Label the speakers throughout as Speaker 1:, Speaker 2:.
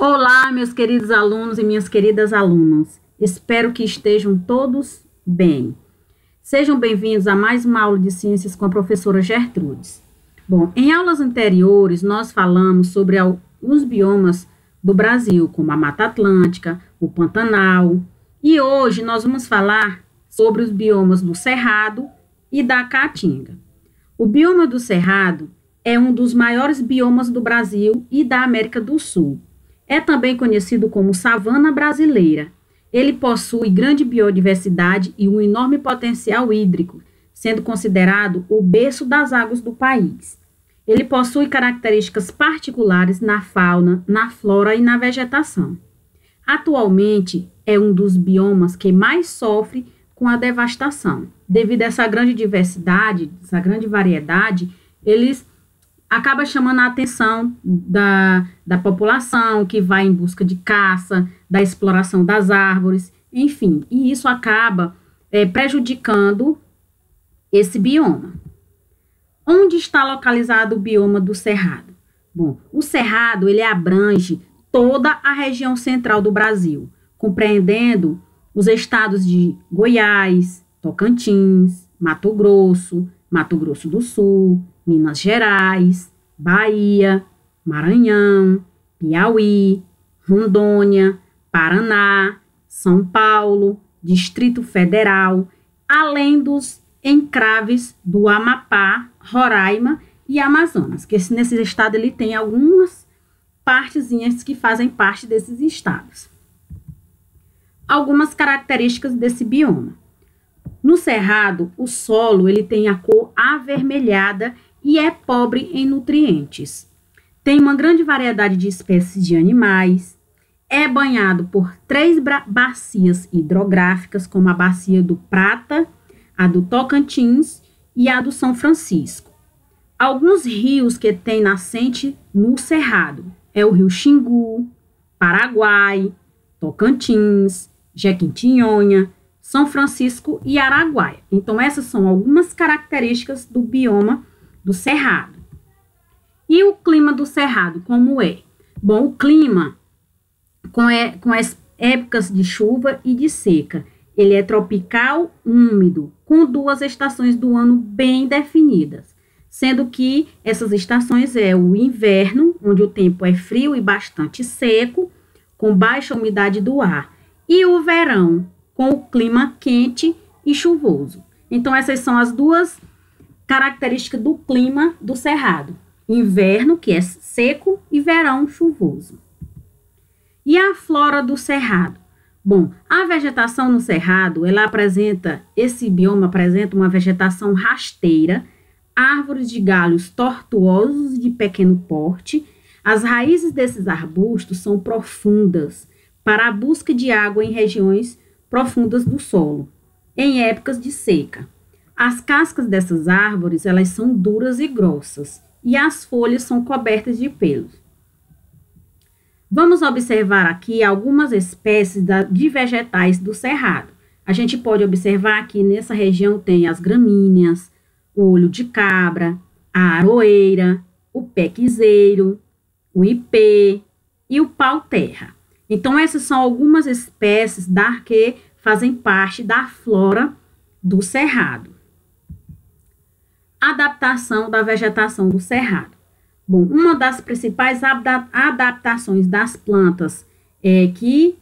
Speaker 1: Olá, meus queridos alunos e minhas queridas alunas. Espero que estejam todos bem. Sejam bem-vindos a mais uma aula de ciências com a professora Gertrudes. Bom, em aulas anteriores, nós falamos sobre os biomas do Brasil, como a Mata Atlântica, o Pantanal, e hoje nós vamos falar sobre os biomas do Cerrado e da Caatinga. O bioma do Cerrado é um dos maiores biomas do Brasil e da América do Sul. É também conhecido como savana brasileira. Ele possui grande biodiversidade e um enorme potencial hídrico, sendo considerado o berço das águas do país. Ele possui características particulares na fauna, na flora e na vegetação. Atualmente, é um dos biomas que mais sofre com a devastação. Devido a essa grande diversidade, essa grande variedade, eles acaba chamando a atenção da população que vai em busca de caça, da exploração das árvores, enfim, e isso acaba prejudicando esse bioma. Onde está localizado o bioma do Cerrado? Bom, o Cerrado ele abrange toda a região central do Brasil, compreendendo os estados de Goiás, Tocantins, Mato Grosso do Sul, Minas Gerais, Bahia, Maranhão, Piauí, Rondônia, Paraná, São Paulo, Distrito Federal, além dos encraves do Amapá, Roraima e Amazonas, que nesse estado ele tem algumas partezinhas que fazem parte desses estados. Algumas características desse bioma. No Cerrado, o solo ele tem a cor avermelhada e é pobre em nutrientes. Tem uma grande variedade de espécies de animais. É banhado por 3 bacias hidrográficas, como a bacia do Prata, a do Tocantins e a do São Francisco. Alguns rios que têm nascente no Cerrado é o rio Xingu, Paraguai, Tocantins, Jequitinhonha, São Francisco e Araguaia. Então, essas são algumas características do bioma do Cerrado. E o clima do Cerrado, como é? Bom, o clima, com as épocas de chuva e de seca, ele é tropical, úmido, com 2 estações do ano bem definidas, sendo que essas estações é o inverno, onde o tempo é frio e bastante seco, com baixa umidade do ar, e o verão, com o clima quente e chuvoso. Então, essas são as 2 características do clima do Cerrado. Inverno, que é seco, e verão chuvoso. E a flora do Cerrado? Bom, a vegetação no Cerrado, esse bioma apresenta uma vegetação rasteira, árvores de galhos tortuosos de pequeno porte. As raízes desses arbustos são profundas para a busca de água em regiões profundas do solo, em épocas de seca. As cascas dessas árvores, elas são duras e grossas, e as folhas são cobertas de pelos. Vamos observar aqui algumas espécies de vegetais do Cerrado. A gente pode observar que nessa região tem as gramíneas, o olho de cabra, a aroeira, o pequizeiro, o ipê e o pau-terra. Então, essas são algumas espécies que fazem parte da flora do Cerrado. Adaptação da vegetação do Cerrado. Bom, uma das principais adaptações das plantas que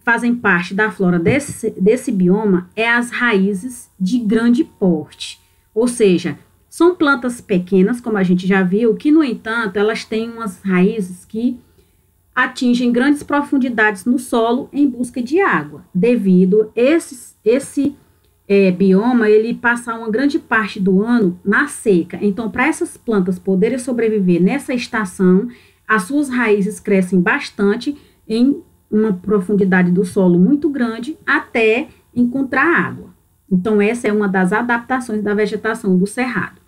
Speaker 1: fazem parte da flora desse bioma é as raízes de grande porte. Ou seja, são plantas pequenas, como a gente já viu, que, no entanto, elas têm umas raízes que atingem grandes profundidades no solo em busca de água, devido esse bioma ele passa uma grande parte do ano na seca. Então, para essas plantas poderem sobreviver nessa estação, as suas raízes crescem bastante em uma profundidade do solo muito grande até encontrar água. Então, essa é uma das adaptações da vegetação do Cerrado.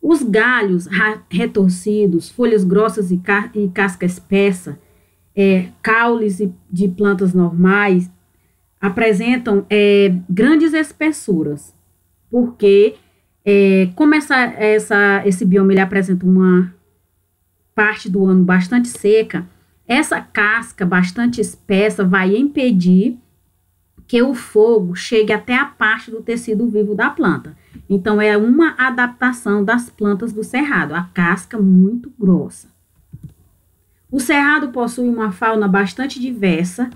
Speaker 1: Os galhos retorcidos, folhas grossas e casca espessa, caules de plantas normais, apresentam grandes espessuras, porque como esse bioma ele apresenta uma parte do ano bastante seca, Essa casca bastante espessa vai impedir que o fogo chegue até a parte do tecido vivo da planta. Então, é uma adaptação das plantas do cerrado, a casca muito grossa. O cerrado possui uma fauna bastante diversa.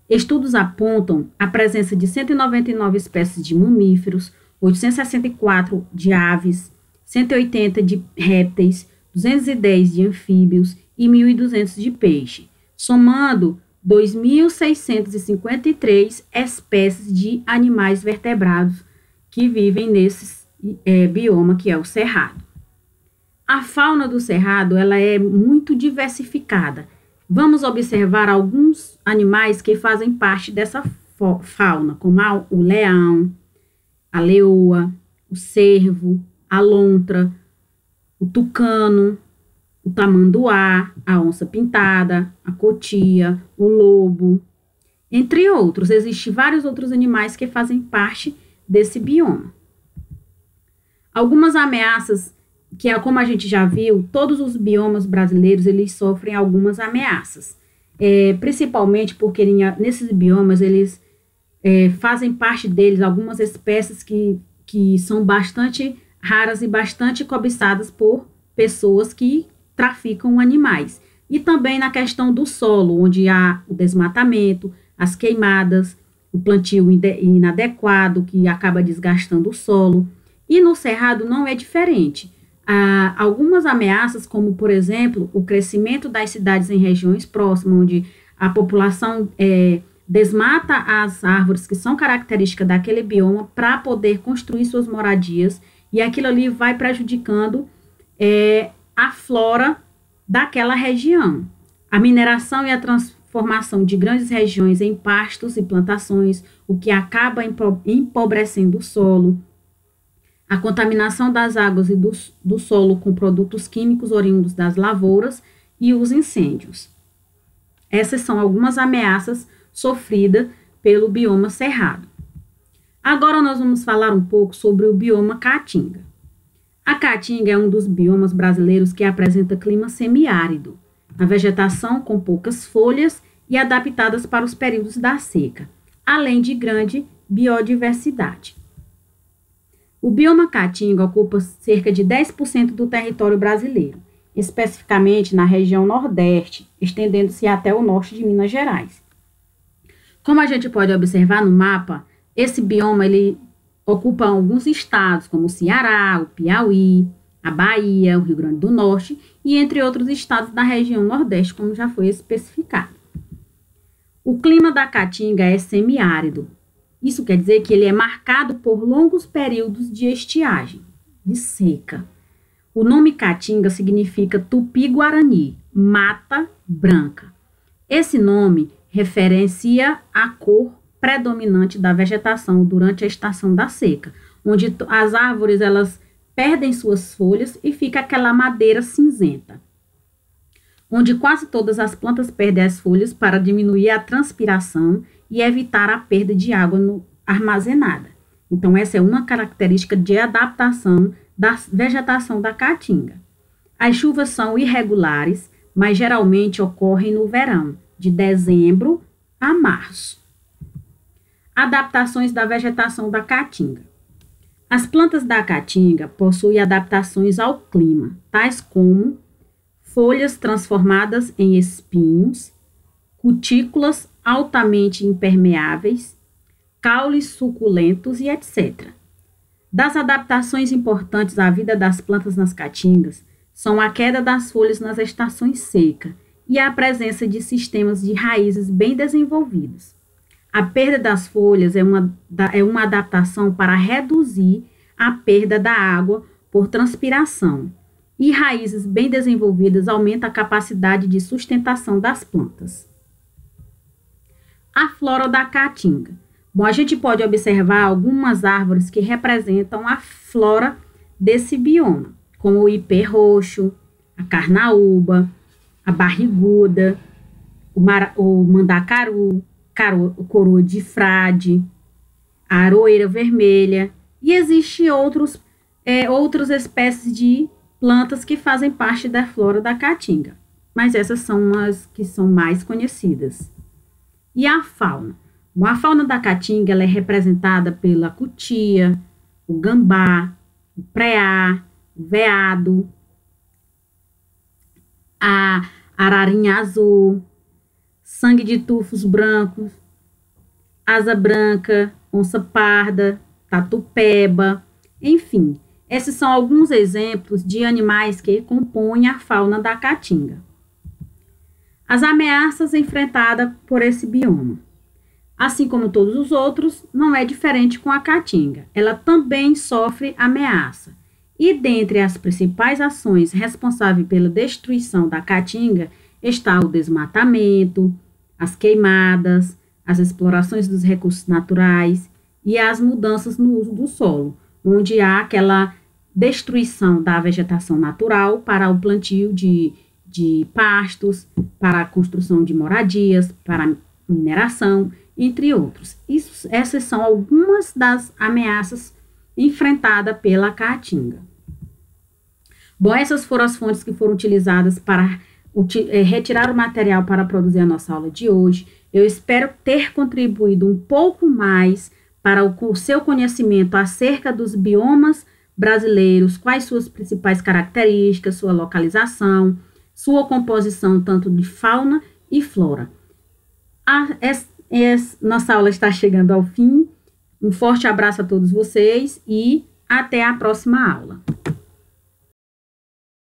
Speaker 1: Estudos apontam a presença de 199 espécies de mamíferos, 864 de aves, 180 de répteis, 210 de anfíbios e 1.200 de peixe, somando 2.653 espécies de animais vertebrados que vivem nesse bioma que é o cerrado. A fauna do cerrado ela é muito diversificada. Vamos observar alguns animais que fazem parte dessa fauna, como o leão, a leoa, o cervo, a lontra, o tucano, o tamanduá, a onça-pintada, a cotia, o lobo, entre outros. Existem vários outros animais que fazem parte desse bioma. Algumas ameaças, que é como a gente já viu, todos os biomas brasileiros, eles sofrem algumas ameaças. Principalmente porque nesses biomas, eles fazem parte deles algumas espécies que são bastante raras e bastante cobiçadas por pessoas que traficam animais. E também na questão do solo, onde há o desmatamento, as queimadas, o plantio inadequado, que acaba desgastando o solo. E no cerrado não é diferente. Há algumas ameaças, como, por exemplo, o crescimento das cidades em regiões próximas, onde a população desmata as árvores que são características daquele bioma para poder construir suas moradias, e aquilo ali vai prejudicando a flora daquela região. A mineração e a transformação de grandes regiões em pastos e plantações, o que acaba empobrecendo o solo. A contaminação das águas e do solo com produtos químicos oriundos das lavouras e os incêndios. Essas são algumas ameaças sofridas pelo bioma cerrado. Agora nós vamos falar um pouco sobre o bioma caatinga. A caatinga é um dos biomas brasileiros que apresenta clima semiárido, a vegetação com poucas folhas e adaptadas para os períodos da seca, além de grande biodiversidade. O bioma caatinga ocupa cerca de 10% do território brasileiro, especificamente na região Nordeste, estendendo-se até o norte de Minas Gerais. Como a gente pode observar no mapa, esse bioma ele ocupa alguns estados, como o Ceará, o Piauí, a Bahia, o Rio Grande do Norte e entre outros estados da região Nordeste, como já foi especificado. O clima da caatinga é semiárido. Isso quer dizer que ele é marcado por longos períodos de estiagem, de seca. O nome caatinga significa tupi-guarani, mata branca. Esse nome referencia a cor predominante da vegetação durante a estação da seca, onde as árvores elas perdem suas folhas e fica aquela madeira cinzenta, onde quase todas as plantas perdem as folhas para diminuir a transpiração e evitar a perda de água armazenada. Então, essa é uma característica de adaptação da vegetação da caatinga. As chuvas são irregulares, mas geralmente ocorrem no verão, de dezembro a março. Adaptações da vegetação da caatinga. As plantas da caatinga possuem adaptações ao clima, tais como folhas transformadas em espinhos, cutículas altamente impermeáveis, caules suculentos e etc. Das adaptações importantes à vida das plantas nas caatingas são a queda das folhas nas estações secas e a presença de sistemas de raízes bem desenvolvidos. A perda das folhas é uma adaptação para reduzir a perda da água por transpiração, e raízes bem desenvolvidas aumentam a capacidade de sustentação das plantas. A flora da caatinga. Bom, a gente pode observar algumas árvores que representam a flora desse bioma, como o ipê roxo, a carnaúba, a barriguda, o mandacaru, coroa de frade, a aroeira vermelha, e existem outras espécies de plantas que fazem parte da flora da caatinga. mas essas são as que são mais conhecidas. E a fauna? Bom, a fauna da Caatinga ela é representada pela cutia, o gambá, o preá, o veado, a ararinha azul, sangue de tufos brancos, asa branca, onça parda, tatupeba, enfim. Esses são alguns exemplos de animais que compõem a fauna da Caatinga. As ameaças enfrentadas por esse bioma. Assim como todos os outros, não é diferente com a Caatinga. Ela também sofre ameaça. E dentre as principais ações responsáveis pela destruição da Caatinga está o desmatamento, as queimadas, as explorações dos recursos naturais e as mudanças no uso do solo, onde há aquela destruição da vegetação natural para o plantio de pastos, para a construção de moradias, para a mineração, entre outros. Essas são algumas das ameaças enfrentadas pela Caatinga. Bom, essas foram as fontes que foram utilizadas para retirar o material para produzir a nossa aula de hoje. Eu espero ter contribuído um pouco mais para o seu conhecimento acerca dos biomas brasileiros, quais suas principais características, sua localização, sua composição tanto de fauna e flora. Nossa aula está chegando ao fim. Um forte abraço a todos vocês e até a próxima aula.